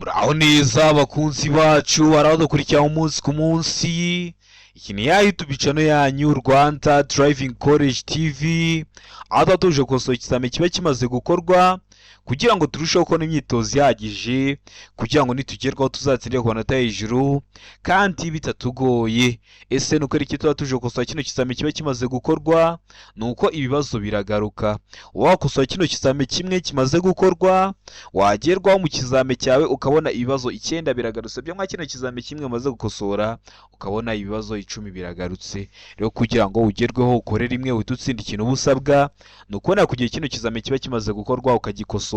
Muraho neza abakunzi bacu baradukurikira umunsi ku munsi. Iki ni ya YouTube channel yanyu Rwanda Driving College TV, aho tuba tuje gukosora ikizami kiba kimaze gukorwa kugira ngo turusheho kubona imyitozo ihagije, kugira ngo nitugerwaho tuzatsindire ku manota hejuru kandi bitatugoye. Ese nuko iki tuba tuje gukosora kino kizami kiba kimaze gukorwa, nuko ibibazo biragaruka. Wakosora kino kizami kimwe kimaze gukorwa, wagerwaho mu kizami cyawe ukabona ibibazo 9 biragarutse. Byo nka kino kizami kimwe umaze gukosora ukabona ibibazo 10 biragarutse. Rero kugira ngo ugerweho ukore rimwe uhita utsinda ikintu ubusabwa, nuko na kugihe kino kizami kiba kimaze gukorwa ukagikosora.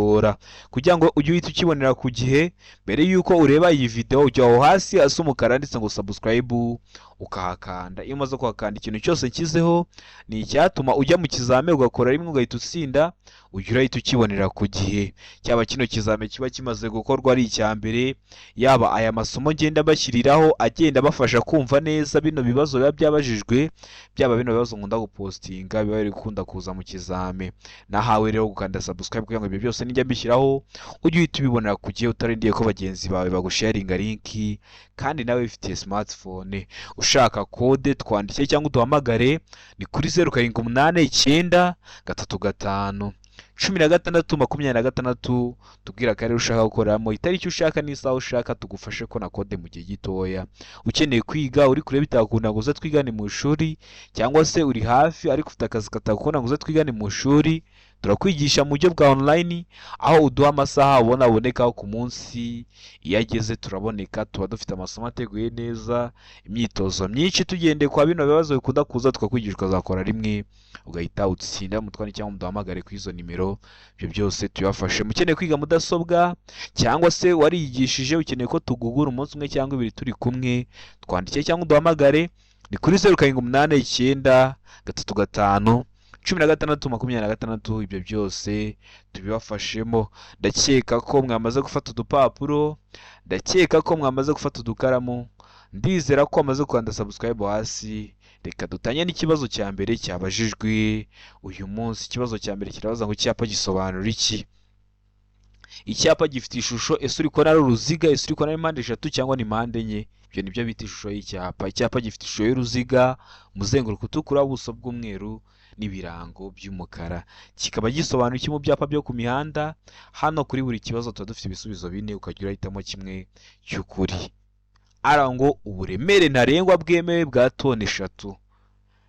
Kugira ngo ujye uhita ukibonera ku gihe, mbere yuko ureba iyi video ujya aho hasi hasa umukara handitse ngo subscribe ukahakanda. Iyo umaze kuhakanda ikintu cyose nshyizeho ni icyatuma ujya mu kizami ugakora rimwe ugahita utsinda, ujya urahita ukibonera ku gihe. Cyaba kino kizami kiba kimaze gukorwa ari icya mbere, yaba aya masomo ngenda bashyiriraho agenda bafasha kumva neza bino bibazo biba byabajijwe, byaba bino bibazo nkunda gupostinga biba biri gukunda kuza mu kizami. Nahawe rero gukanda subscribe kugira ngo ibyo byose nijya mbishyiraho ujye uhita ubibonera ku gihe, utarindiye ko bagenzi bawe bagusharinga link. Kandi nawe ufite smartphone ushaka kode, twandike cyangwa uduhamagare, ni kuri 0789 355 tubwira ko ari ushaka gukoramo itariki ushaka n'isaha ushaka, tugufashe ko na kode mu gihe gitoya. Ukeneye kwiga uri kure bitakunda ngo uze twigane mu ishuri, cyangwa se uri hafi ariko ufite akazi katakunda ngo uze twigane mu ishuri, turakwigisha mu buryo bwa online, aho uduha amasaha ubona abonekaho ku munsi. Iyo ageze turaboneka, tuba dufite amasomo ateguye neza, imyitozo myinshi tugendeye kwa bino bibazo bikunda kuza, tukakwigisha ukazakora rimwe ugahita utsinda. Mutwani cyangwa muduhamagare ku izo nimero, ibyo byose tubafashe. Mukeneye kwiga mudasobwa cyangwa se wariyigishije ukeneye ko tugugura umunsi umwe cyangwa ibiri turi kumwe, twandike cyangwa uduhamagare, ni kuri 0789 355 16 ibyo byose tubibafashemo. Ndakeka ko mwamaze gufata udupapuro, ndakeka ko mwamaze gufata udukaramu, ndizera ko amaze kwanda subscribe hasi. Reka dutanye n'ikibazo cya mbere cyabajijwe uyu munsi. Ikibazo cya mbere kirabaza ngo icyapa gisobanura iki? Icyapa gifite ishusho, ese uri kubona ari uruziga, ese uri kubona ari mpande eshatu cyangwa ni mpande enye? Ibyo nibyo bita ishusho y'icyapa. Icyapa gifite ishusho y'uruziga, umuzenguruko utukura, ubuso bw'umweru n'ibirango by'umukara. Kikaba gisobanura iki mu byapa byo ku mihanda? Hano kuri buri kibazo tuba dufite ibisubizo 4, ukajya urahitamo kimwe cy'ukuri. Ara ngo uburemere ntarengwa bwemewe bwa toni 3.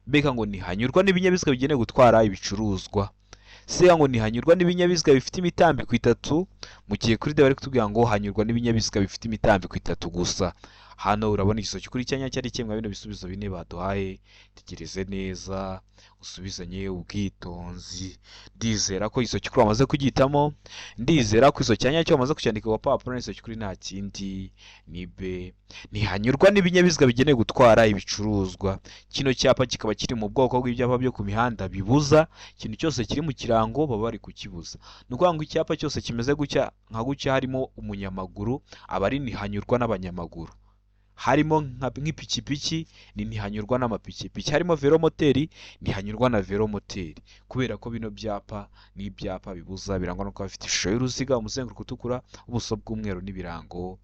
Mbega ngo ntihanyurwa n'ibinyabiziga bigenewe gutwara ibicuruzwa. Se ngo ntihanyurwa n'ibinyabiziga bifite imitambiko 3, mu gihe kuri de bari kutubwira ngo hanyurwa n'ibinyabiziga bifite imitambiko 3 gusa. Hano urabona igiso cy'ukuri cyanya cyari kimwe bino bisubizo 4 baduhaye. Tegereze neza usubizanye ubwitonzi. Ndizera ko igiso cy'ukuri wamaze kugitamo, ndizera ko igiso cyanya cyo wamaze kucyandika ku papuro. Igiso cy'ukuri nta kindi ni B. Ntihanyurwa n'ibinyabiziga bigenewe gutwara ibicuruzwa. Kino cyapa kikaba kiri mu bwoko bw'ibyapa byo ku mihanda bibuza. Ikintu cyose kiri mu kirango baba bari kukibuza. Ni ukuvuga ngo icyapa cyose kimeze gutya nka gutya harimo umunyamaguru, aba ari ntihanyurwa n'abanyamaguru. Harimo nk'ipikipiki ni ntihanyurwa n'amapikipiki. Harimo velomoteri ntihanyurwa na velomoteri, kubera ko bino byapa ni ibyapa bibuza, birangwa no kuba bifite ishusho y'uruziga, umuzenguruko utukura, ubuso bw'umweru n'ibirango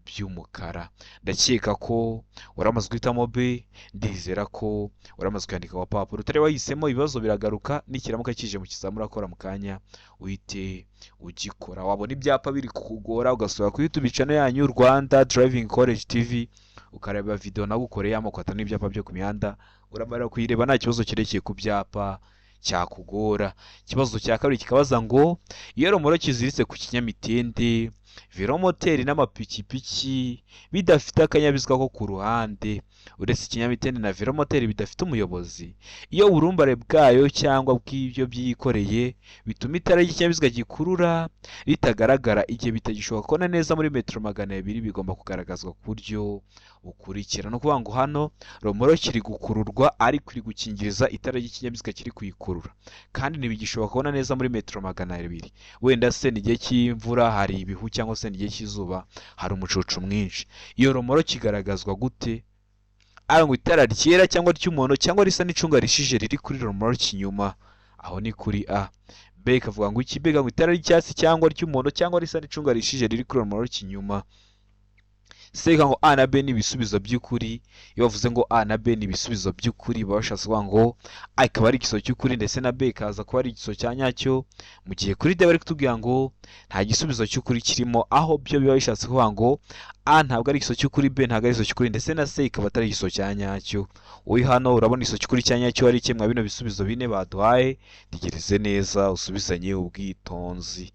by'umukara. Ndakeka ko uramaze guhitamo B, ndizera ko uramaze kwandika wa papuro. Utari wahisemo ibibazo biragaruka, nikiramuka kije mu kizamini urakora mu kanya uhite ugikora. Wabona ibyapa biri kukugora ugasura kuri YouTube channel yanyu Rwanda Driving College TV, ukareba video nagukoreye amakwata n'ibyapa byo ku mihanda, uramara kuyireba nta kibazo kirekeye ku byapa cyakugora. Ikibazo cya kabiri kikabaza ngo iyo romoro kiziritse ku kinyamitende, velomoteri n'amapikipiki bidafite akanyabiziga ko ku ruhande, uretse ikinyamitende na velomoteri bidafite umuyobozi, iyo uburumbare bwayo cyangwa bw'ibyo byikoreye bituma itara ry'ikinyabiziga gikurura ritagaragara igihe bitagishoboka kubona neza muri metero 200, bigomba kugaragazwa ku buryo bukurikira. No kuvuga ngo hano romoro kiri gukururwa ariko iri gukingiriza itara ry'ikinyabiziga kiri kuyikurura, kandi ntibigishoboka kubona neza muri metero 200. Wenda se ni igihe cy'imvura, hari ibihu, cyangwa se ni igihe cy'izuba, hari umucucu mwinshi. Iyo romoro kigaragazwa gute? Ngo itara ryera cyangwa ry'umuhondo cyangwa risa n'icunga rishije riri kuri romoro kinyuma, aho ni kuri A. B ikavuga ngo iki? B ikavuga ngo itara ry'icyatsi cyangwa ry'umuhondo cyangwa risa n'icunga rihishije riri kuri urumuri rw'ikinyuma. C ikavuga ngo A na B ni ibisubizo by'ukuri. Iyo bavuze ngo A na B ni ibisubizo by'ukuri baba bashatse kuvuga ngo A ikaba ari igisubizo cy'ukuri ndetse na B ikaza kuba ari igisubizo cya nyacyo, mu gihe kuri D bari kutubwira ngo nta gisubizo cy'ukuri kirimo, aho byo biba bishatse kuvuga ngo A ntabwo ari igisubizo cy'ukuri, B ntabwo ari igisubizo cy'ukuri ndetse na C ikaba atari igisubizo cya nyacyo. Uri hano urabona igisubizo cy'ukuri cya nyacyo ari kimwe bino bisubizo bine baduhaye. Tegereze neza usubizanye ubwitonzi.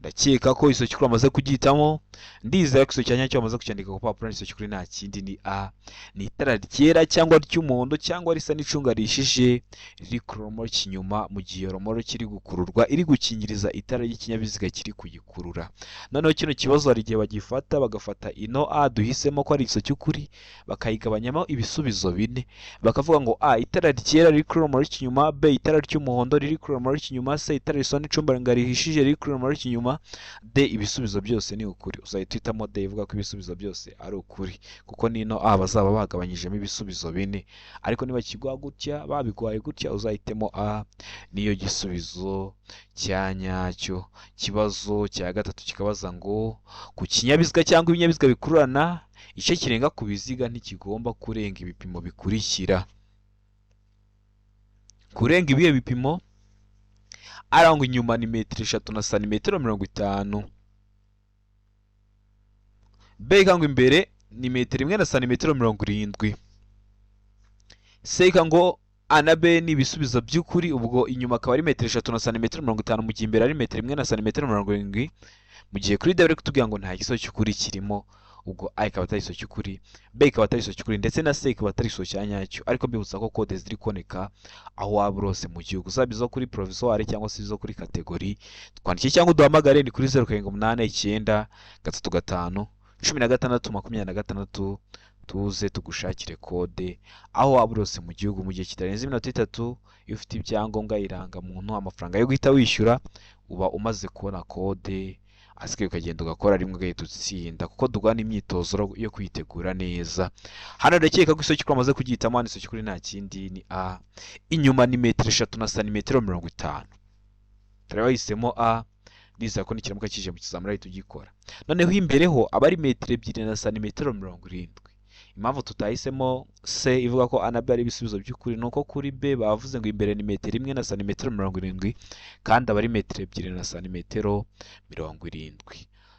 Ndakeka ko igisubizo cy'ukuri bamaze kugihitamo. Ndizera ko igisubizo cya nyacyo bamaze kucyandika ku papuro. Igisubizo cy'ukuri nta kindi ni A. Ni itara ryera cyangwa ry'umuhondo cyangwa risa n'icunga rihishije riri ku rumuri rw'ikinyuma, mu gihe rumuri kiri gukururwa iri gukingiriza itara ry'ikinyabiziga kiri kugikurura. Noneho kino kibazo hari igihe bagifata bagafata ino A duhisemo ko ari igisubizo cy'ukuri bakayigabanyamo ibisubizo bine, bakavuga ngo A itara ryera riri ku rumuri rw'ikinyuma, B itara ry'umuhondo riri ku rumuri rw'ikinyuma, C itara risa n'icunga rihishije riri ku rumuri rw'ikinyuma, D ibisubizo byose ni ukuri. Uzahita uhitamo D ivuga ko ibisubizo byose ari ukuri, kuko nino A bazaba bagabanyijemo ibisubizo bine. Ariko niba kiguha gutya babiguhaye gutya uzahitemo A niyo gisubizo cya nyacyo. Ikibazo cya gatatu kikabaza ngo ku kinyabiziga cyangwa ibinyabiziga bikururana igice kirenga ku biziga ntikigomba kurenga ibipimo bikurikira. Kurenga ibihe bipimo? Arangwa inyuma ni metero 3 na santimetero 50. B ikangwa imbere ni metero 1 na santimetero 70. C ikangwa A na B ni ibisubizo by'ukuri, ubwo inyuma akaba ari metero 3 na santimetero 50 mu gihe imbere ari metero 1 na santimetero 70. Mu gihe kuri D bari kutubwira ngo nta gisubizo cy'ukuri kirimo, ubwo A ikaba atari igisubizo cy'ukuri, B ikaba atari igisubizo cy'ukuri ndetse na C ikaba atari igisubizo cya nyacyo. Ariko mbibutsa ko kode ziri kuboneka aho waba urose mu gihugu, zaba izo kuri provisoire cyangwa se izo kuri kategori. Twandike cyangwa uduhamagare ni kuri 0789 335 16 26 tuze tugushakire kode aho waba urose mu gihugu mu gihe kitarenze iminota 3. Iyo ufite ibyangombwa irangamuntu, amafaranga yo guhita wishyura, uba umaze kubona kode, asigaye ukagenda ugakora rimwe ugahita utsinda, kuko dugana imyitozo yo kwitegura neza. Hano ndakeka ko igisubizo cy'ukuri bamaze kugihitamo. Hano igisubizo cy'ukuri nta kindi ni A. Inyuma ni metero 3 na santimetero 50. Turaba bahisemo A. Ndizera ko nikiramuka kije mu kizamura ahita ugikora. Noneho imbere ho aba ari metero 2 na santimetero 70. Impamvu tutahisemo C ivuga ko A na B ari ibisubizo by'ukuri nuko kuri B bavuze ngo imbere ni metero 1 na santimetero 70 kandi aba ari metero 2 na santimetero 70.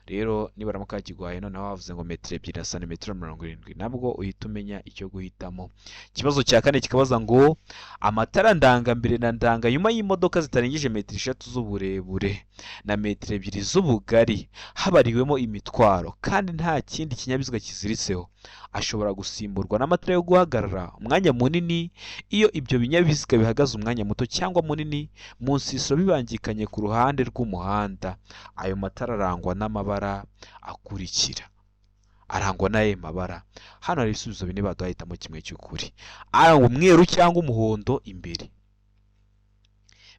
Rero nibaramuka kigwaye noneho bavuze ngo metero 2 na santimetero 70, nabwo uhita umenya icyo guhitamo. Ikibazo cya kane kikabaza ngo amatara ndangambere na ndanganyuma y'imodoka zitarengeje metero 3 z'uburebure na metero 2 z'ubugari habariwemo imitwaro kandi nta kindi kinyabiziga kiziritseho ashobora gusimburwa n'amatara yo guhagarara umwanya munini iyo ibyo binyabiziga bihagaze umwanya muto cyangwa munini mu nsisiro bibangikanye ku ruhande rw'umuhanda. Ayo matara arangwa n'amabara akurikira. Arangwa n'aye mabara. Hano hari ibisubizo bine baduhitamo kimwe cy'ukuri. Arangwa umweru cyangwa umuhondo imbere.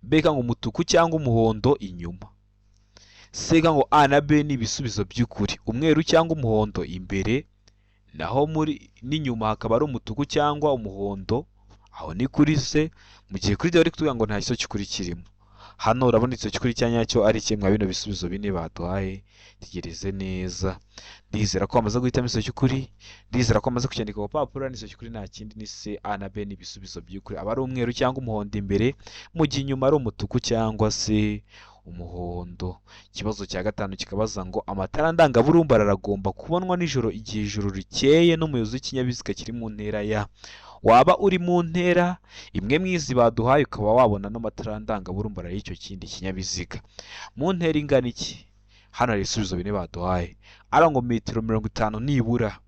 B ikangwa umutuku cyangwa umuhondo inyuma. C ikangwa A na B ni ibisubizo by'ukuri. Umweru cyangwa umuhondo imbere, naho muri n'inyuma hakaba ari umutuku cyangwa umuhondo. Aho ni kuri C. Mu gihe kuri D bari kutubwira ngo nta gisubizo cy'ukuri kirimo. Hano urabona igisubizo cy'ukuri cya nyacyo ari kimwe bino bisubizo bine baduhaye. Tegereze neza. Ndizera ko bamaze guhitamo igisubizo cy'ukuri. Ndizera ko bamaze kucyandika ku papuro. Igisubizo cy'ukuri nta kindi ni C. A na B ni ibisubizo by'ukuri. Aba ari umweru cyangwa umuhondo imbere, mu gihe inyuma ari umutuku cyangwa se umuhondo. Ikibazo cya gatanu kikabaza ngo amatara ndangaburumbarare aragomba kubonwa nijoro igihe ijuru rikeye n'umuyobozi w'ikinyabiziga kiri mu ntera ya. Waba uri mu ntera imwe mwizi baduhaye ukaba wabona n'amatara ndangaburumbarare y'icyo kindi kinyabiziga. Mu ntera ingana iki? Hano hari ibisubizo bine baduhaye. Arangwa metero 50 nibura.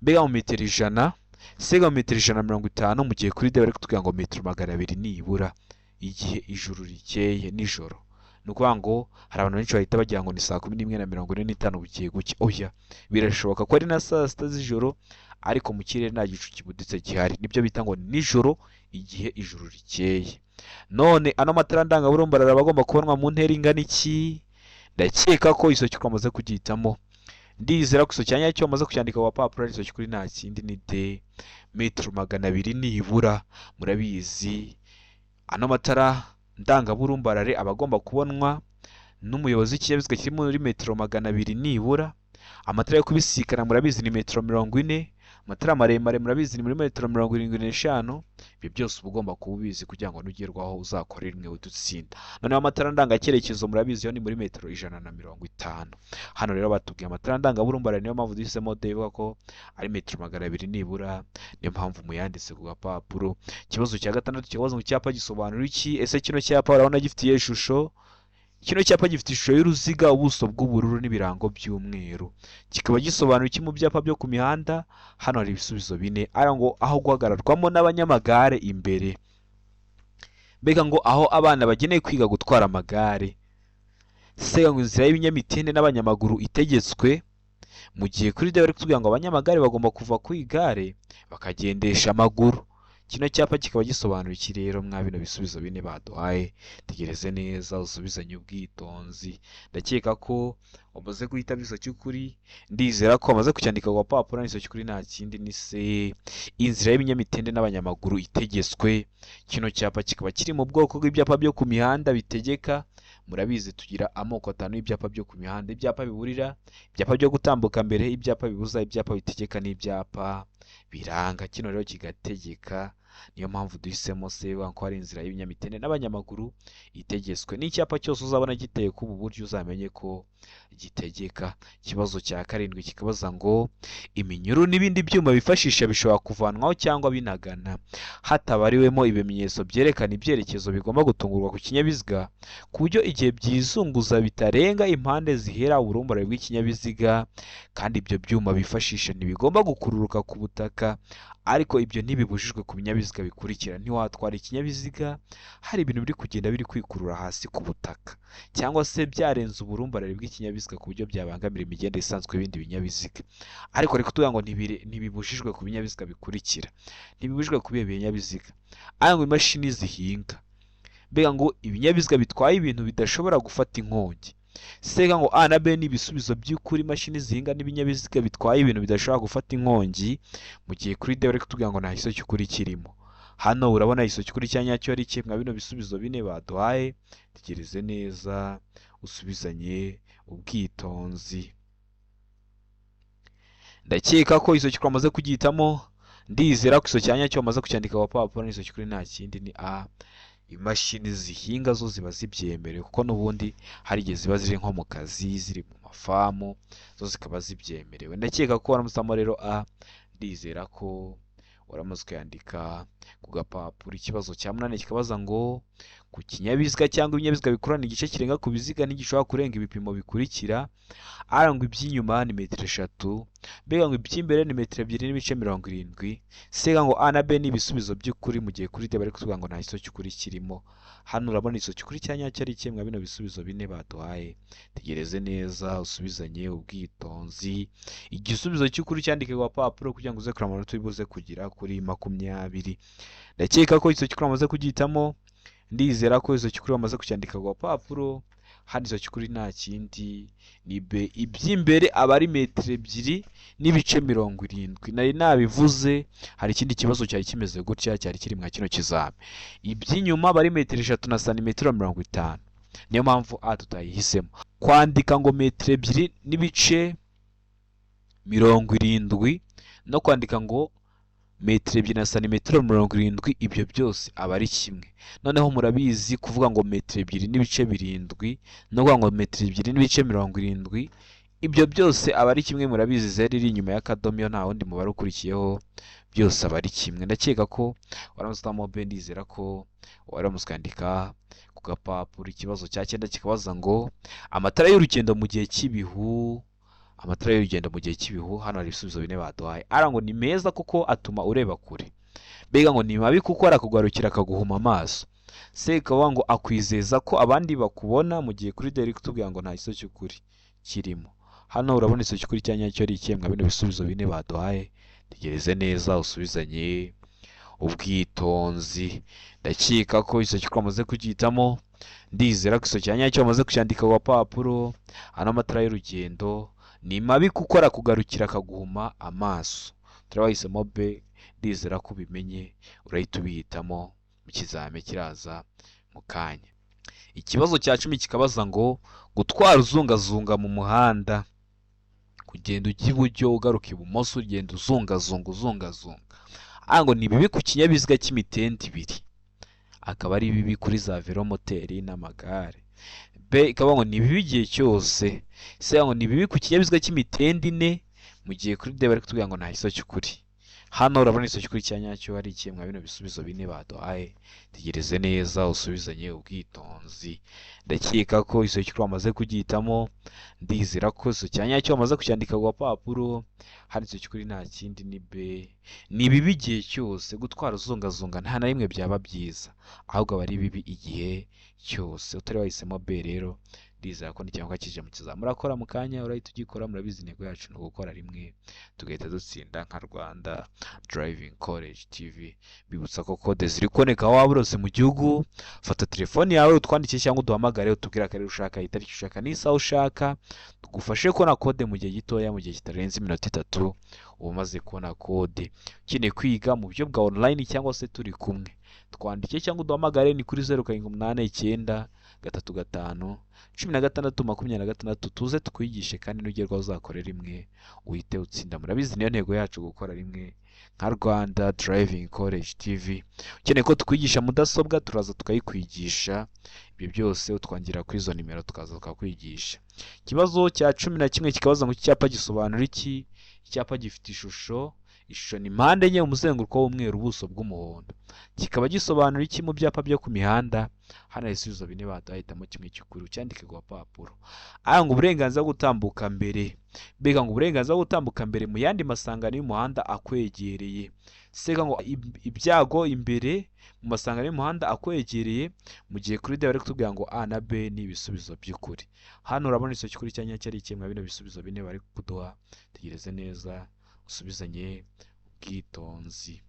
Mbega mu metero 100. C mu metero 150, mu gihe kuri D bari kutubwira ngo metero 200 nibura igihe ijuru rikeye nijoro. Nukuvuga ngo hari abantu benshi bahita bagira ngo ni saa 11:45 bugiye gucya. Oya, birashoboka ko ari na saa 6 z'ijoro, ariko mu kirere nta gicu kibuditse gihari. Nibyo bita ngo nijoro igihe ijuru rikeye. None ano matara ndangaburumbarare bagomba kubonwa mu ntera ingana iki? Ndakeka ko iso cyo kwamaze kugihitamo. Ndizera ko iso cyanya cyo bamaze kucyandika wa papuro. Iso kuri nta kindi ni D. Metero 200 nibura. Murabizi ano matara ndangaburumbarare aba agomba kubonwa n'umuyobozi w'ikinyabiziga kiri muri metero 200 nibura. Amatara yo kubisikana murabizi ni metero 40, amatara maremare murabizi ni muri metero 75. Ibyo byose uba ugomba kuba ubizi kugira ngo nugerwaho uzakore rimwe udutsinda. Noneho amatara ndangacyerekezo murabizi yo ni muri metero 150. Hano rero batubwiye amatara ndangaburumbarare, niyo mpamvu duhisemo D ivuga ko ari metero 200 nibura, niyo mpamvu muyanditse ku gapapuro. Ikibazo cya gatandatu kibazo mu cyapa gisobanura iki? Ese kino cyapa urabona gifitiye ishusho? Kino cyapa gifite ishusho y'uruziga, ubuso bw'ubururu n'ibirango by'umweru. Kikaba gisobanura iki mu byapa byo ku mihanda? Hano hari ibisubizo 4. Ara ngo aho guhagararwamo n'abanyamagare imbere. Mbega ngo aho abana bageneye kwiga gutwara amagare. Se ngo inzira y'ibinyamitende n'abanyamaguru itegetswe, mu gihe kuri D bari kutubwira ngo abanyamagare bagomba kuva ku igare bakagendesha amaguru. Kino cyapa kikaba gisobanura iki rero mwa bino bisubizo 4 baduhaye? Tegereze neza usubizanye ubwitonzi. Ndakeka ko umaze guhita biso cy'ukuri, ndizera ko amaze kucyandika ku papuro. Niso cy'ukuri nta kindi ni se inzira y'ibinyamitende n'abanyamaguru itegetswe. Kino cyapa kikaba kiri mu bwoko bw'ibyapa byo ku mihanda bitegeka. Murabizi tugira amoko 5 y'ibyapa byo ku mihanda: ibyapa biburira, ibyapa byo gutambuka mbere, ibyapa bibuza, ibyapa bitegeka n'ibyapa biranga. Kino rero kigategeka, niyo mpamvu duhisemo se ko ari inzira y'ibinyamitende n'abanyamaguru itegetswe. N'icyapa cyose uzabona giteye ku buryo uzamenye ko gitegeka. Ikibazo cya 7 kikabaza ngo iminyururu n'ibindi byuma bifashisha bishobora kuvanwaho cyangwa binagana hatabariwemo ibimenyetso byerekana ibyerekezo bigomba gutungurwa ku kinyabiziga, ku buryo igihe byizunguza bitarenga impande zihera uburumbarare bw'ikinyabiziga, kandi ibyo byuma bifashisha ntibigomba gukururuka ku butaka. Ariko ibyo ntibibujijwe ku binyabiziga bikurikira: ntiwatwara ikinyabiziga hari ibintu biri kugenda biri kwikurura hasi ku butaka, cyangwa se byarenze uburumbarare bw'ikinyabiziga ku buryo byabangamira imigendere isanzwe y'ibindi binyabiziga. Ariko reka tuvuga ngo ntibibujijwe ku binyabiziga bikurikira. Ntibibujijwe ku binyabiziga ngo imashini zihinga. Mbega ngo ibinyabiziga bitwaye ibintu bidashobora gufata inkongi. Sega ngo A na B ni ibisubizo by'ukuri: imashini zihinga n'ibinyabiziga bitwaye ibintu bidashobora gufata inkongi. Mu gihe kuri D bari kutubwira ngo nta hiso cy'ukuri kirimo. Hano urabona hiso cy'ukuri cya nyacyo ari kimwe bino bisubizo 4 baduhaye. Tegereze neza usubizanye ubwitonzi. Ndakeka ko hiso cy'ukuri amaze kugitamo. Ndizera ko hiso cya nyacyo amaze kucyandika ku papuro. Hiso cy'ukuri nta kindi ni A. Imashini zihinga zo ziba zibyemerewe, kuko n'ubundi hari igihe ziba ziri nko mu kazi, ziri mu mafamu, zo zikaba zibyemerewe. Ndakeka ko waramusamo rero A. Ndizera ko waramaze kuyandika ku gapapuro. Ikibazo cya 8 kikabaza ngo ku kinyabiziga cyangwa ibinyabiziga bikurana igice kirenga ku biziga ntigishobora kurenga ibipimo bikurikira. Arangwa iby'inyuma ni metero 3, mbega ngo iby'imbere ni metero 2.70. Sega ngo A na B ni ibisubizo by'ukuri, mu gihe kuri D bari kutubwira ngo nta hiso cy'ukuri kirimo. Hano urabona hiso cy'ukuri cya nyacyo ari kimwe bino bisubizo 4 baduhaye. Tegereze neza usubizanye ubwitonzi. Igisubizo cy'ukuri cyandike ku papuro kugira ngo uze kurama amanota ubuze kugira kuri 20. Ndakeka ko hiso cy'ukuri amaze kugitamo. Ndizera ko hiso cy'ukuri amaze kucyandika ku papuro. Hano hiso cy'ukuri nta kindi ni B. Iby'imbere aba ari metero 2.70. Nari nabivuze hari ikindi kibazo cyari kimeze gutya cyari kiri mwa kino kizame. Iby'inyuma bari metero 3 na santimetero 50. Niyo mpamvu A tutayihisemo. Kwandika ngo metero 2.70 no kwandika ngo metero 2 na santimetero 70, ibyo byose aba ari kimwe. Noneho murabizi kuvuga ngo metero 2.7 no kuvuga ngo metero 2.70, ibyo byose aba ari kimwe. Murabizi zeri iri inyuma y'akadomo yo nta wundi mubare ukurikiyeho, byose aba ari kimwe. Ndakeka ko waramusamo B. Ndizera ko waramuskandika ku gapapuro. Ikibazo cya 9 kikabaza ngo amatara y'urugendo mu gihe cy'ibihu. Amatara y'urugendo mu gihe cy'ibihu, hano hari ibisubizo 4 baduhaye. Ngo ni meza kuko atuma ureba kure. Mbega ngo ni mabi kuko arakugarukira akaguhuma amaso. Se kavuga ngo akwizeza ko abandi bakubona, mu gihe kuri D kutubwira ngo nta hiso cy'ukuri kirimo. Hano urabona hiso cy'ukuri cya nyacyo ari ikemwa bino bisubizo 4 baduhaye. Tegereze neza usubizanye ubwitonzi. Ndakeka ko hiso cy'ukuri amaze kugitamo. Ndizera ko hiso cya nyacyo amaze kucyandika ku papuro. Hano amatara y'urugendo ni mabi kuko arakugarukira akaguhuma amaso. Turabahisemo B. Ndizera ko ubimenye urahita ubihitamo mu kizame kiraza mu kanya. Ikibazo cya 10 kikabaza ngo gutwara uzungazunga mu muhanda, kugenda ujya iburyo ugaruka ibumoso ugenda uzungazunga. Ngo ni bibi ku kinyabiziga cy'imitende ibiri, akaba ari bibi kuri za velomoteri n'amagare. B ikaba ngo ni bibi igihe cyose. C ngo ni bibi ku kinyabiziga cy'imitende ine, mu gihe kuri D bari kutubwira ngo nta giso cy'ukuri. Hano urabona igiso cy'ukuri cya nyacyo ari kimwe bino bisubizo bine baduhaye. Tegereze neza usubizanye ubwitonzi. Ndakeka ko igiso cy'ukuri wamaze kugihitamo, ndizera ko igiso cya nyacyo wamaze kucyandika ku gapapuro. Hano igiso cy'ukuri nta kindi ni B. Ni bibi igihe cyose, gutwara uzungazunga nta na rimwe byaba byiza, ahubwo aba ari bibi igihe cyose. Utari wahisemo B rero, ndizera ko n'icyangwa kije mu kizamini murakora mu kanya, urahita ugikora. Murabizi intego yacu ni ugukora rimwe tugahita dutsinda nka Rwanda Driving College TV. Bibutsa ko kode ziri kuboneka aho waba urose mu gihugu. Fata telefone yawe utwandike cyangwa uduhamagare, utubwire akarere ushaka, itariki ushaka n'isaha ushaka, tugufashe kubona kode mu gihe gitoya, mu gihe kitarenze iminota 3 uba umaze kubona kode. Ukeneye kwiga mu buryo bwa online cyangwa se turi kumwe, twandike cyangwa uduhamagare ni kuri 0789351626, tuze tukwigishe kandi nugerwaho uzakore rimwe uhite utsinda. Murabizi niyo ntego yacu, gukora rimwe nka Rwanda Driving College TV. Ukeneye ko tukwigisha mudasobwa, turaza tukayikwigisha. Ibyo byose utwangira kuri izo nimero tukaza tukakwigisha. Ikibazo cya 11 kikabaza ngo icyapa gisobanura iki? Icyapa gifite ishusho ni mpande enye, umuzenguruko w'umweru, ubuso bw'umuhondo. Kikaba gisobanura iki mu byapa byo ku mihanda? Hano ibisubizo bine badahitamo kimwe cy'ukuri, ucyandike ku gapapuro. Ngo uburenganzira bwo gutambuka mbere. Mbega ngo uburenganzira bwo gutambuka mbere mu yandi masangano y'umuhanda akwegereye. Sega ngo ibyago imbere mu masangano y'umuhanda akwegereye, mu gihe kuri D bari kutubwira ngo A na B ni ibisubizo by'ukuri. Hano urabona igiso cy'ukuri cya nyacyo ari kimwe bino bisubizo bine bari kuduha. Tegereze neza usubizanye ubwitonzi.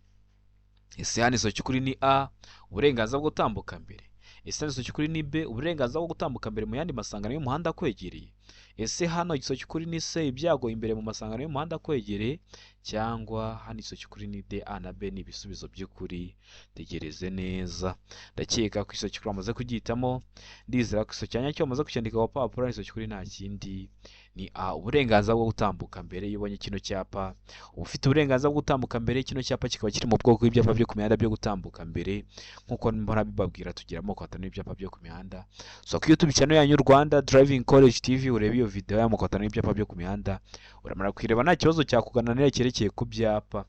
Ese hano igiso cy'ukuri ni A, uburenganzira bwo gutambuka mbere. Ese hano igiso cy'ukuri ni B, uburenganzira bwo gutambuka mbere mu yandi masangano y'umuhanda akwegereye. Ese hano igiso cy'ukuri ni C, ibyago imbere mu masangano y'umuhanda akwegereye. Cyangwa hano igiso cy'ukuri ni D, A na B ni ibisubizo by'ukuri. Tegereze neza. Ndakeka ko igiso cy'ukuri wamaze kugihitamo, ndizera ko igiso cya nyacyo wamaze kucyandika ku papuro. Igiso cy'ukuri nta kindi ni A, uburenganzira bwo gutambuka mbere. Iyo ubonye kino cyapa uba ufite uburenganzira bwo gutambuka mbere. Kino cyapa kikaba kiri mu bwoko bw'ibyapa byo ku mihanda byo gutambuka mbere. Nkuko mbona bibabwira, tugira amoko atanu y'ibyapa byo ku mihanda. So ko YouTube channel yanyu Rwanda Driving College TV urebe iyo video y'amoko atanu y'ibyapa byo ku mihanda, uramara kwireba nta kibazo cyakugananira cyerekeye ku byapa.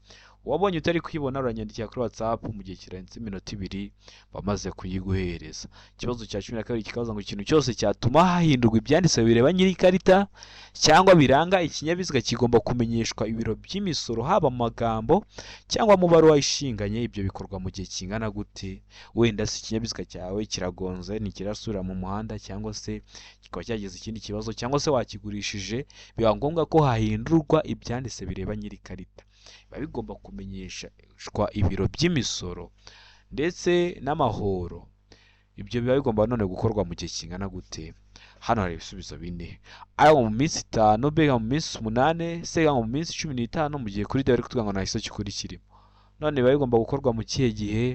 Wabonye utari kwibona uranyandikira kuri WhatsApp mu gihe kirenze iminota 2 bamaze kuyiguhereza. Ikibazo cya 12 kikabaza ngo ikintu cyose cyatuma hahindurwa ibyanditse bireba nyiri ikarita cyangwa biranga ikinyabiziga kigomba kumenyeshwa ibiro by'imisoro, haba mu magambo cyangwa mu baruwa ishinganye. Ibyo bikorwa mu gihe kingana gute? Wenda si ikinyabiziga cyawe kiragonze ntikirasubira mu muhanda, cyangwa se kikaba cyagize ikindi kibazo, cyangwa se wakigurishije, biba ngombwa ko hahindurwa ibyanditse bireba nyiri ikarita. Biba bigomba kumenyeshwa ibiro by'imisoro ndetse n'amahoro. Ibyo biba bigomba none gukorwa mu gihe kingana gute? Hano hari ibisubizo bine. Mu minsi 5, B mu minsi 8, C mu minsi 15, mu gihe kuri D bari kutubwira ngo nta giso cy'ukuri kirimo. None biba bigomba gukorwa mu kihe gihe?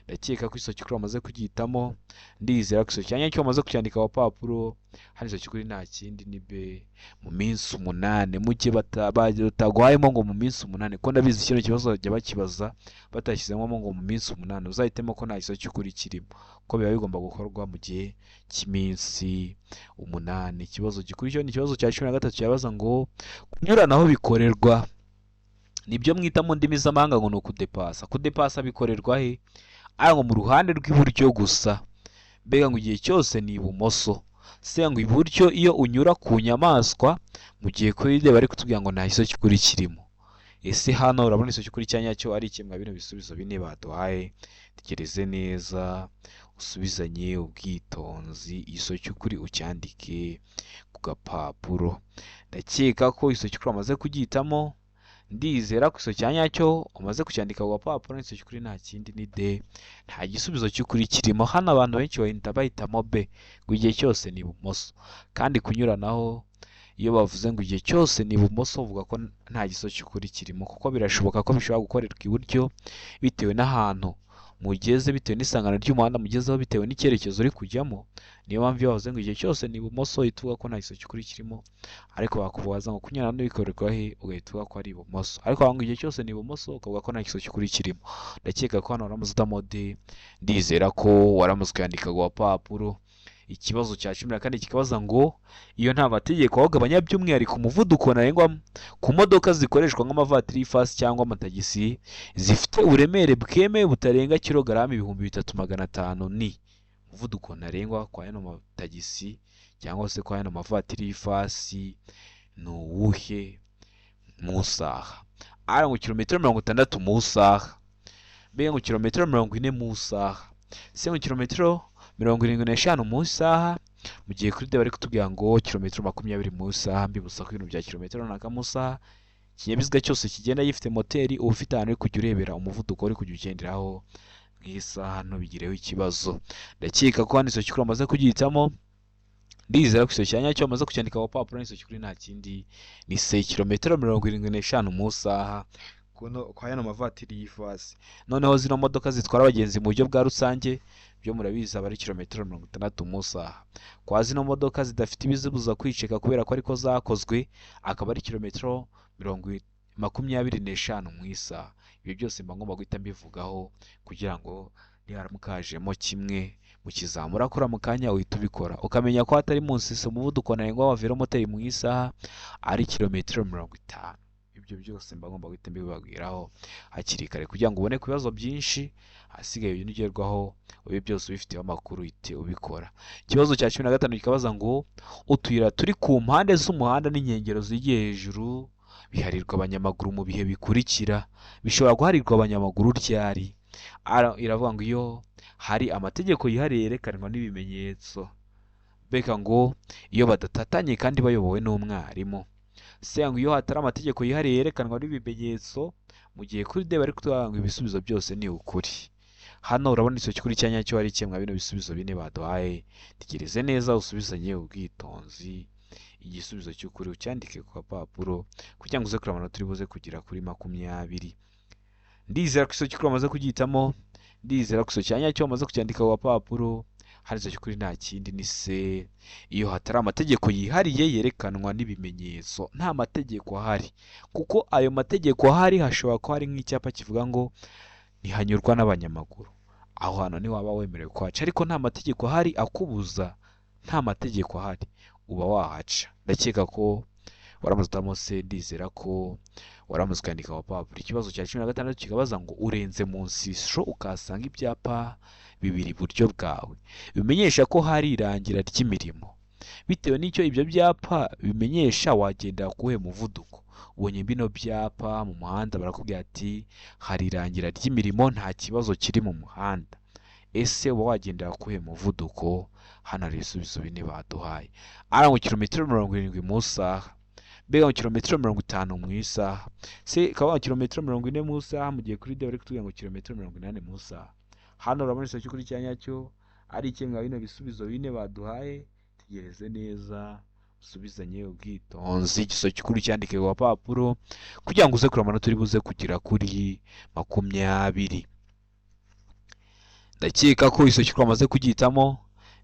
Ndakeka ko igiso cy'ukuri wamaze kugihitamo, ndizera ko igiso cya nyacyo wamaze kucyandika ku papuro. Hano igiso cy'ukuri nta kindi ni B, mu minsi 8. Mu gihe bataguhayemo ngo mu minsi 8, ko ndabizi kino kibazo bajya bakibaza batashyizemo ngo mu minsi 8, uzahitemo ko nta giso cy'ukuri kirimo, ko biba bigomba gukorwa mu gihe cy'iminsi 8. Ikibazo gikurikiyeho ni ikibazo cya 13 cyabaza ngo kunyuranaho bikorerwa. Nibyo mwita mu ndimi z'amahanga ngo ni ukudepasa. Kudepasa bikorerwa he? Ngo mu ruhande rw'iburyo gusa. Mbega ngo igihe cyose ni ibumoso. Se ngo iburyo iyo unyura ku nyamaswa, mu gihe kuri D bari kutubwira ngo nta giso cy'ukuri kirimo. Ese hano urabona igiso cy'ukuri cya nyacyo ari kimwe bino bisubizo bine baduhaye. Tegereze neza usubizanye ubwitonzi, igiso cy'ukuri ucyandike ku gapapuro. Ndakeka ko igiso cy'ukuri wamaze kugihitamo, ndizera ko igiso cya nyacyo umaze kucyandika ku gapapuro. Igiso cy'ukuri nta kindi ni D, nta gisubizo cy'ukuri kirimo. Hano abantu benshi bahitamo B, ngo igihe cyose ni ibumoso. Kandi kunyuranaho, iyo bavuze ngo igihe cyose ni ibumoso, uvuga ko nta giso cy'ukuri kirimo, kuko birashoboka ko bishobora gukorerwa iburyo bitewe n'ahantu mugeze bitewe n'isangano ry'umuhanda mugezeho bitewe n'icyerekezo uri kujyamo. Niyo mpamvu iyo bavuze ngo igihe cyose ni ibumoso uhita uvuga ko nta gisozi cy'ukuri kirimo, ariko bakubaza ngo kunyurana bikorerwa he ugahita uvuga ko ari ibumoso, ariko ngo igihe cyose ni ibumoso ukavuga ko nta gisozi cy'ukuri kirimo. Ndakeka ko hano waramutse utamode, ndizera ko waramutse ukandika ku gapapuro. Ikibazo cya 14 kikabaza ngo iyo nta mategeko awugabanya by'umwihariko umuvuduko ntarengwa ku modoka zikoreshwa nk'amavatiri y'ifasi cyangwa amatagisi zifite uburemere bwemewe butarenga kilogaramu 3500 ni umuvuduko ntarengwa kwa yano matagisi cyangwa se kwa yano mavatiri y'ifasi ni uwuhe mu saha? Ara ngo kilometero 60 mu saha, B ngo kilometero 40 mu saha, C ngo kilometero 75 mu saha. Mu gihe kuri D bari kutubwira ngo kilometero 20 mu saha, mbibutsa ko ibintu bya kilometero runaka mu saha ikinyabiziga cyose kigenda gifite moteri uba ufite ahantu uri kujya urebera umuvuduko uri kujya ugenderaho mu isaha ntubigireho ikibazo. Ndakeka ko hano isomo cy'ukuri amaze kugihitamo, ndizera ko isomo cyanya cyo amaze kucyandika ku papuro n'isomo cy'ukuri nta kindi ni C kilometero 75 mu saha kwa yano mavatiri y'ifasi. Noneho zino modoka zitwara abagenzi mu buryo bwa rusange byo murabizi aba ari kilometero 60 mu saha. Kwa zino modoka zidafite ibizibuza kwiceka kubera ko ariko zakozwe akaba ari kilometero 25 mu isaha. Ibi byose mba ngomba guhita mbivugaho kugira ngo niharamukajemo kimwe mukizamura kora mu kanya uhita ubikora ukamenya ko hatari munsi se umuvuduko ntarengwa wa velomoteri mu isaha ari kilometero 50. Ibyo byose mba ngomba guhita mbibabwiraho hakiri kare kugira ngo ubone ku bibazo byinshi hasigaye ibintu ugerwaho ubi byose ubifiteho amakuru uhite ubikora. Ikibazo cya 15 kikabaza ngo utuyira turi ku mpande z'umuhanda n'inkengero zigiye hejuru biharirwa abanyamaguru mu bihe bikurikira. Bishobora guharirwa abanyamaguru ryari? Iravuga ngo iyo hari amategeko yihariye yerekanwa n'ibimenyetso. Beka ngo iyo badatatanye kandi bayobowe n'umwarimu. Sengo iyo hatari amategeko yihariye yerekanwa n'ibimenyetso. Mu gihe kuri D bari kutubwira ngo ibisubizo byose ni ukuri. Hano urabona isomo cy'ukuri cyanya cyo hari kimwe bino bisubizo bine baduhaye. Tegereze neza usubizanye ubwitonzi. Igisubizo cy'ukuri ucyandike ku papuro kugira ngo uze kureba amanota uri buze kugira kuri 20. Ndizera ko isomo cy'ukuri amaze kugihitamo, ndizera ko isomo cyanya cyo amaze kucyandika ku papuro. Hari isomo cy'ukuri nta kindi ni C iyo hatari amategeko yihariye yerekanwa n'ibimenyetso. Nta mategeko ahari kuko ayo mategeko ahari hashobora ko hari nk'icyapa kivuga ngo ntihanyurwa n'abanyamaguru, aho hano ni waba wemerewe kwaca, ariko nta mategeko ahari akubuza, nta mategeko ahari uba wahaca. Ndakeka ko waramutse utamose, ndizera ko waramutse ukandika ku papuro. Ikibazo cya 16 kikabaza ngo urenze mu nsisho ukasanga ibyapa bibiri iburyo bwawe bimenyesha ko hari irangira ry'imirimo. Bitewe n'icyo ibyo byapa bimenyesha wagenda kuhe muvuduko. Ubonye bino byapa mu muhanda barakubwira ati hari irangira ry'imirimo nta kibazo kiri mu muhanda. Ese uba wagendera kuhe muvuduko? Hano hari ibisubizo bine baduhaye. Ara ngo kilometero 70 mu saha, B ngo kilometero 50 mu isaha, C kaba kilometero 40 mu saha. Mu gihe kuri D bari kutubwira ngo kilometero 80 mu saha. Hano urabona isomo cy'ukuri cyanya cyo ari kimwe bino bisubizo bine baduhaye. Tegereze neza usubizanye ubwitonzi. Igisomo cy'ukuri cyandike ku papuro kugira ngo uze kureba amanota uri buze kugira kuri 20. Ndakeka ko isomo cy'ukuri amaze kugihitamo,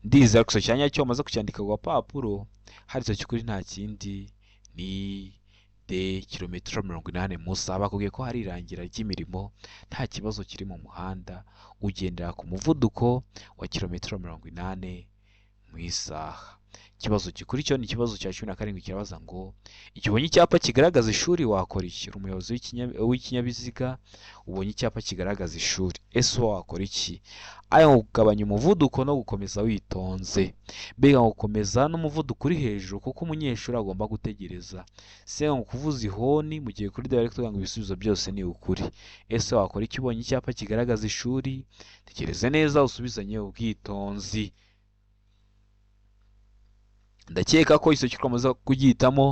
ndizera ko isomo cyanya cyo amaze kucyandika ku papuro. Hari isomo cy'ukuri nta kindi ni D kilometero 80 mu saha. Bakubwiye ko hari irangira ry'imirimo nta kibazo kiri mu muhanda ugendera ku muvuduko wa kilometero 80 mu isaha. Ikibazo gikuri cyo ni ikibazo cya 17 kirabaza ngo igihe ubonye icyapa kigaragaza ishuri wakora iki? Umuyobozi w'ikinyabiziga ubonye icyapa kigaragaza ishuri, ese wakora iki? A ngo kugabanya umuvuduko no gukomeza witonze, B ngo gukomeza n'umuvuduko uri hejuru kuko umunyeshuri agomba gutegereza, C ngo kuvuza ihoni. Mu gihe kuri D bari kutubwira ngo ibisubizo byose ni ukuri. Ese wakora iki ubonye icyapa kigaragaza ishuri? Tegereze neza usubizanye ubwitonzi. Ndakeka ko isomo cy'ukuri amaze kugihitamo,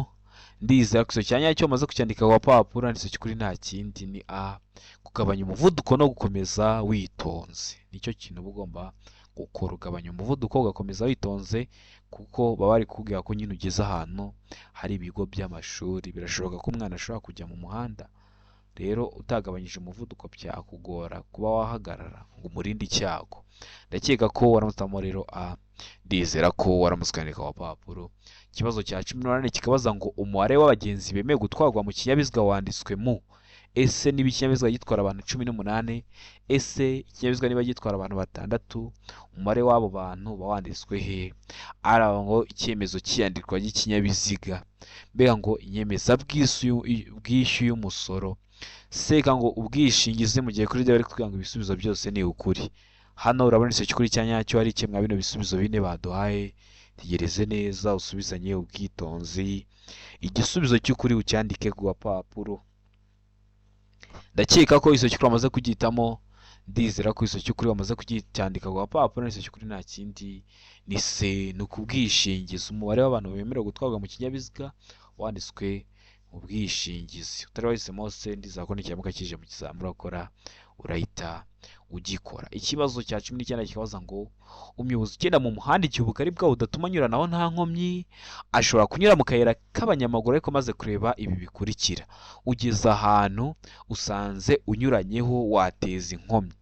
ndizera ko isomo cyanya cyo amaze kucyandika ku papuro. Isomo cy'ukuri nta kindi ni A kugabanya umuvuduko no gukomeza witonze. Nicyo kintu uba ugomba gukora, ugabanya umuvuduko ugakomeza witonze kuko baba bari kukubwira ko nyine ugeze ahantu hari ibigo by'amashuri. Birashoboka ko umwana ashobora kujya mu muhanda rero utagabanyije umuvuduko byakugora kuba wahagarara ngo umurinde icyago. Ndakeka ko waramutsamo rero A, ndizera ko waramutse ukandika agapapuro. Ikibazo cya 18 kikabaza ngo umubare w'abagenzi bemewe gutwarwa mu kinyabiziga wanditswe mu ese niba ikinyabiziga gitwara abantu 18, ese ikinyabiziga niba gitwara abantu 6, umubare w'abo bantu bawanditswe he? Araba ngo icyemezo cyiyandikwa ry'ikinyabiziga, mbega ngo inyemezabwishyu y'umusoro, seka ngo ubwishingizi mu gihe kuri bari kugira ngo ibisubizo byose ni ukuri. Hano urabona icyo cy'ukuri cya nyacyo ari kimwe bino bisubizo bine baduhaye. Tegereze neza usubizanye ubwitonzi, igisubizo cy'ukuri ucyandike ku gapapuro. Ndakeka ko iso cy'ukuri wamaze kugitamo, ndizera ko iso cy'ukuri wamaze kucyandika ku gapapuro. Iso cy'ukuri nta kindi ni se ni ukubwishingizi, umubare w'abantu bemerewe gutwarwa mu kinyabiziga wanditswe mu bwishingizi. Utari wahisemo se ndizera ko n'ikiyamuka kije mu kizamini urakora urahita ugikora. Ikibazo cya 19 kikabaza ngo umuyobozi ugenda mu muhanda igihe ubugari bwawo budatuma anyuranaho nta nkomyi ashobora kunyura mu kayira k'abanyamaguru, ariko maze kureba ibi bikurikira: ugeze ahantu usanze unyuranyeho wateza inkomyi,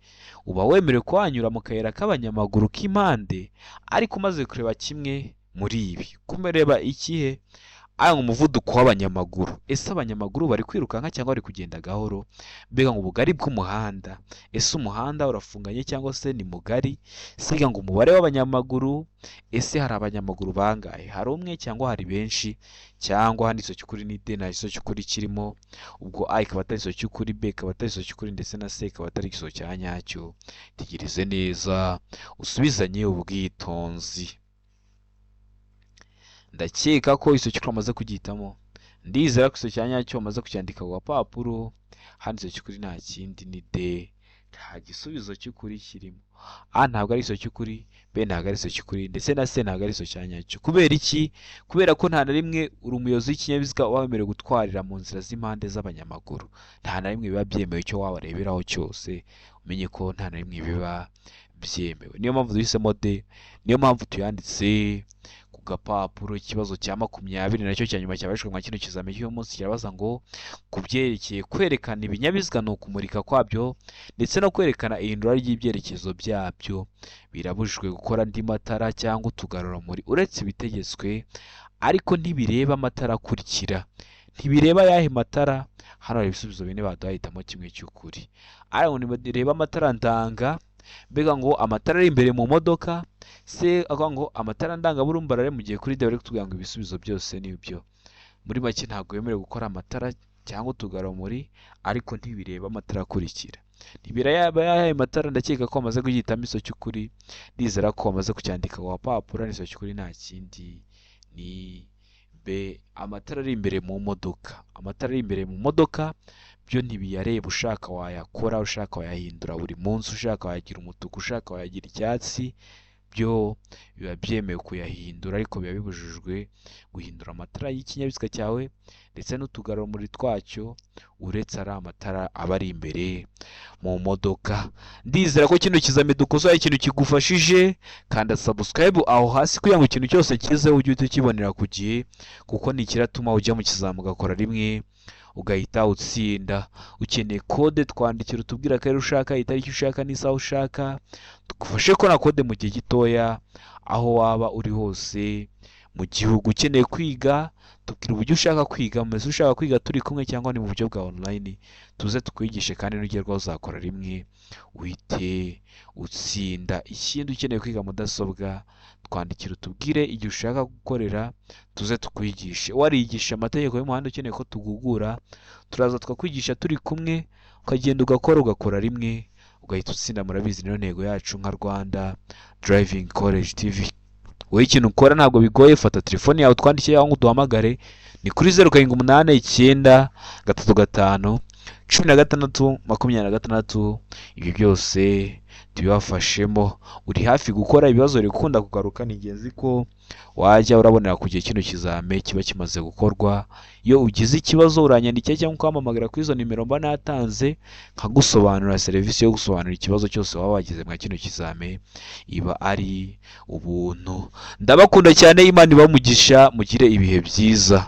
uba wemerewe ko wanyura mu kayira k'abanyamaguru k'impande, ariko umaze kureba kimwe muri ibi. Kumereba ikihe? Aya umuvuduko w'abanyamaguru, ese abanyamaguru bari kwirukanka cyangwa bari kugenda gahoro? Mbega ngo ubugari bw'umuhanda, ese umuhanda urafunganye cyangwa se ni mugari? Siga ngo umubare w'abanyamaguru, ese hari abanyamaguru bangahe? Hari umwe cyangwa hari benshi? Cyangwa hano iso cy'ukuri ni D na iso cy'ukuri kirimo, ubwo A ikaba atari iso cy'ukuri, B ikaba atari iso cy'ukuri, ndetse na C ikaba atari iso cya nyacyo. Tegereze neza usubizanye ubwitonzi. Ndakeka ko iso cy'ukuri wamaze kugitamo, ndizera ko iso cya nyacyo wamaze kucyandika ku gapapuro. Hano iso cy'ukuri nta kindi ni D, nta gisubizo cy'ukuri kirimo. A ntabwo ari iso cy'ukuri, B ntabwo ari iso cy'ukuri, ndetse na C ntabwo ari iso cya nyacyo. Kubera iki? Kubera ko nta na rimwe uri umuyobozi w'ikinyabiziga uba wemerewe gutwarira mu nzira z'impande z'abanyamaguru. Nta na rimwe biba byemewe, icyo wabareberaho cyose umenye ko nta na rimwe biba byemewe. Niyo mpamvu duhisemo D, niyo mpamvu tuyanditse ku gapapuro. Ikibazo cya 20 nacyo cya nyuma cyabajijwe mu kino kizamini cy'uyu munsi kirabaza ngo kubyerekeye kwerekana ibinyabiziga ni ukumurika kwabyo ndetse no kwerekana ihindura ry'ibyerekezo byabyo. Birabujijwe gukora andi matara cyangwa utugarurarumuri uretse ibitegetswe, ariko ntibireba amatara akurikira. Ntibireba yahe matara? Hano hari ibisubizo bine baduhitamo kimwe cy'ukuri. Ariko ntibireba amatara ndanga, mbega ngo amatara ari imbere mu modoka, se avuga ngo amatara ndangaburumbarare, mu gihe kuri D bari kutubwira ngo ibisubizo byose ni ibyo. Muri make ntabwo wemerewe gukora amatara cyangwa utugarurarumuri, ariko ntibireba amatara akurikira. Ntibireba yahe matara? Ndakeka ko wamaze kugihitamo iso cy'ukuri, ndizera ko wamaze kucyandika ku gapapuro. Iso cy'ukuri nta kindi ni B, amatara ari imbere mu modoka. Amatara ari imbere mu modoka byo ntibiyareba, ushaka wayakora, ushaka wayahindura buri munsi, ushaka wayagira umutuku, ushaka wayagira icyatsi, byo biba byemewe kuyahindura, ariko biba bibujijwe guhindura amatara y'ikinyabiziga cyawe ndetse n'utugarurarumuri twacyo, uretse ari amatara aba ari imbere mu modoka. Ndizera ko kino kizamini dukoze ari ikintu kigufashije, kanda subscribe aho hasi kugira ngo ikintu cyose kize ujye ukibonera ku gihe, kuko ni kiratuma ujya mu kizamini ugakora rimwe ugahita utsinda. Ukeneye kode twandikira utubwira ko ari ushaka, itariki ushaka n'isaha ushaka, tugufashe ko na kode mu gihe gitoya aho waba uri hose mu gihugu. Ukeneye kwiga tubwira uburyo ushaka kwiga, mbese ushaka kwiga turi kumwe cyangwa ni mu buryo bwa online, tuze tukwigishe kandi nugerwaho uzakora rimwe uhite utsinda. Ikindi ukeneye kwiga mudasobwa, twandikira utubwire igihe ushaka gukorera, tuze tukwigishe. Warigisha amategeko y'umuhanda ukeneye ko tugugura, turaza tukakwigisha turi kumwe, ukagenda ugakora rimwe ugahita utsinda. Murabizi niyo ntego yacu nka Rwanda Driving College TV. Wowe ikintu ukora ntabwo bigoye, fata telefone yawe twandikire aho uduhamagare, ni kuri 0789351626. Ibi byose tubibafashemo. Uri hafi gukora, ibibazo biri gukunda kugaruka, ni ingenzi ko wajya urabonera ku gihe kino kizame kiba kimaze gukorwa. Iyo ugize ikibazo uranyandikira cyangwa ukampamagara kuri izo nimero mba natanze, nkagusobanurira serivisi yo gusobanura ikibazo cyose waba wagize mwa kino kizame, iba ari ubuntu. Ndabakunda cyane, Imana ibamugisha, mugire ibihe byiza.